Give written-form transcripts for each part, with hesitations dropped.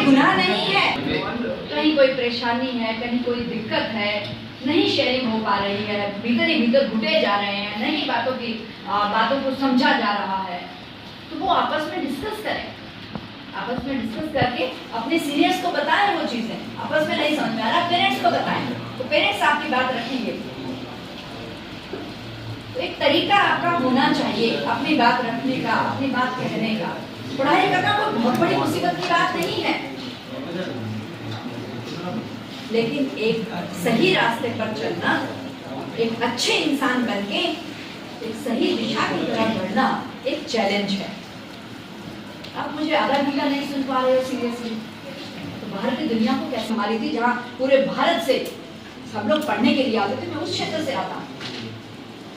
कोई गुनाह नहीं है। कहीं कोई परेशानी है, कहीं कोई दिक्कत है, नहीं शेयरिंग हो पा रही है, भीतर ही भीतर घुटे जा रहे हैं, नहीं बातों को समझा जा रहा है, तो वो आपस में डिस्कस करें। आपस में डिस्कस करके अपने सीनियर्स को बताएं वो चीजें। आपस में नहीं समझ में आ रहा, पेरेंट्स को बताएं, तो पेरेंट्स आपकी बात रखेंगे। तो एक तरीका आपका होना चाहिए अपनी बात रखने का, अपनी बात कहने का। पढ़ाई करना कोई बहुत बड़ी मुसीबत की बात नहीं है, लेकिन एक सही रास्ते पर चलना, एक अच्छे इंसान बनके एक सही दिशा की तरफ बढ़ना एक चैलेंज है। आप मुझे आधा घंटा नहीं सुन पा रहे हो सीरियसली, तो बाहर की दुनिया को कैसे हमारी थी, जहाँ पूरे भारत से सब लोग पढ़ने के लिए आते थे। मैं उस क्षेत्र से आता हूँ,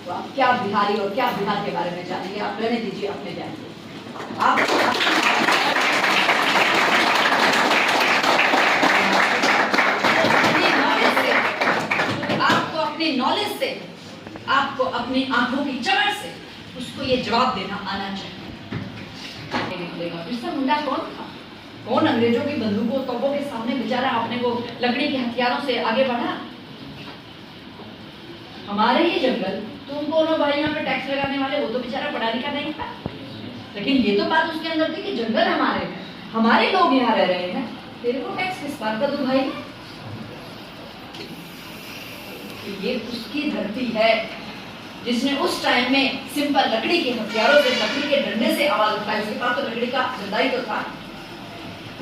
तो आप क्या बिहारी और क्या बिहार के बारे में जानेंगे? आप रहने दीजिए, अपने जानिए। आपको अपने नॉलेज से, आपको अपनी आंखों की चमक से उसको ये जवाब देना आना चाहिए। इसका मुंडा कौन था? कौन अंग्रेजों की बंदूकों तोपों के सामने बेचारा अपने को लकड़ी के हथियारों से आगे बढ़ा? हमारे ही जंगल, तुम दोनों भाई यहाँ पे टैक्स लगाने वाले, वो तो बेचारा पढ़ा लिखा नहीं था, लेकिन ये तो बात उसके अंदर थी कि जंगल हमारे हैं, हमारे लोग यहाँ रह रहे हैं, तेरे को टैक्स किस बात का दूं भाई? ये उसकी धरती है जिसने उस टाइम में सिंपल लकड़ी के हथियारों से, लकड़ी के डंडे से आवाज उठाई। उसके पास तो लकड़ी का डंडा ही तो था,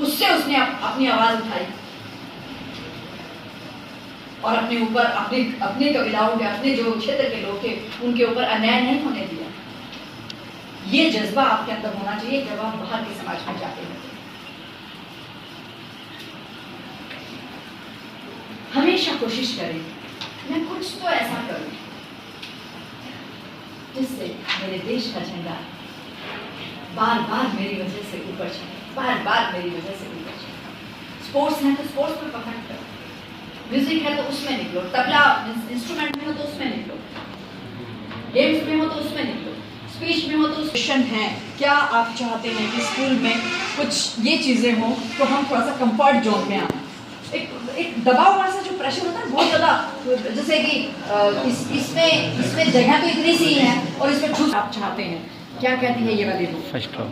उससे उसने अपनी आवाज उठाई और अपने ऊपर अपने कबीलाओं के, अपने जो क्षेत्र के लोग थे, उनके ऊपर अन्याय नहीं होने दिया। ये जज्बा आपके अंदर होना चाहिए जब आप बाहर के समाज में जाते हैं। हमेशा कोशिश करें मैं कुछ तो ऐसा करूं जिससे मेरे देश का झंडा बार बार मेरी वजह से ऊपर चढ़े, बार बार मेरी वजह से ऊपर चढ़े। स्पोर्ट्स है तो स्पोर्ट्स में परफेक्ट करो, म्यूजिक है तो उसमें निकलो, तबला इंस्ट्रूमेंट में हो तो उसमें निकलो, गेम्स में हो तो उसमें निकलो, स्पीच में हो तो क्वेश्चन है। क्या आप चाहते हैं कि स्कूल में कुछ ये चीज़ें हो तो हम थोड़ा सा कंफर्ट जोन में आए? एक दबाव वाला सा जो प्रेशर होता है बहुत ज़्यादा, जैसे कि इसमें जगह तो इतनी सी है और इसमें छूट आप चाहते हैं। क्या कहती है ये वाली बुक? First row.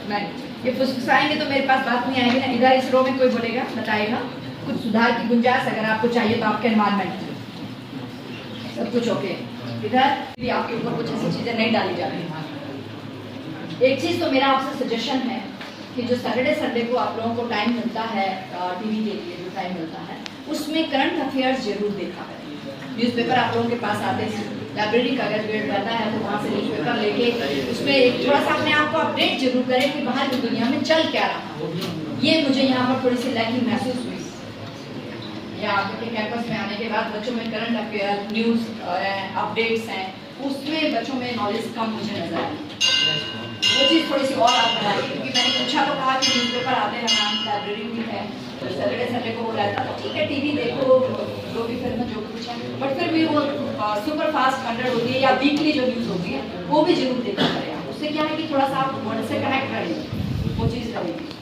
नहीं, ये फुसफुसाएंगे तो मेरे पास बात नहीं आएगी ना। इधर इस रो में कोई बोलेगा, बताएगा कुछ सुधार की गुंजाइश अगर आपको चाहिए तो आपके एनवायरमेंट सब कुछ ओके। इधर भी आपके ऊपर कुछ ऐसी चीज़ें नहीं डाली जाती। एक चीज़ तो मेरा आपसे सजेशन है कि जो सैटरडे संडे को आप लोगों को टाइम मिलता है टीवी के लिए, जो टाइम मिलता है उसमें करंट अफेयर्स जरूर देखा करें। न्यूज़पेपर आप लोगों के पास आते हैं, लाइब्रेरी कागज वेट करना है तो वहाँ से न्यूज़पेपर लेके उसमें थोड़ा सा अपने आप को अपडेट जरूर करें कि बाहर की दुनिया में चल क्या रहा है। ये मुझे यहाँ पर थोड़ी सी लैकिंग महसूस हुई। या आपके कैंपस में आने के बाद बच्चों में करंट अफेयर, न्यूज़ अपडेट्स हैं, उसमें बच्चों में नॉलेज कम मुझे नजर आई। वो चीज़ थोड़ी सी और आप बढ़ाइए, क्योंकि मैंने पूछा तो कहा कि न्यूज़पेपर आते हैं, लाइब्रेरी भी है, सैटरडे संडे को हो रहता है, ठीक है टीवी देखो, जो भी फिल्म जो कुछ है, बट फिर भी वो सुपर फास्ट 100 होती है या वीकली जो न्यूज़ होती है वो भी जरूर देखा करें। उससे क्या है कि थोड़ा सा आप वर्ल्ड से कनेक्ट रहेंगे, वो चीज़ रहेगी।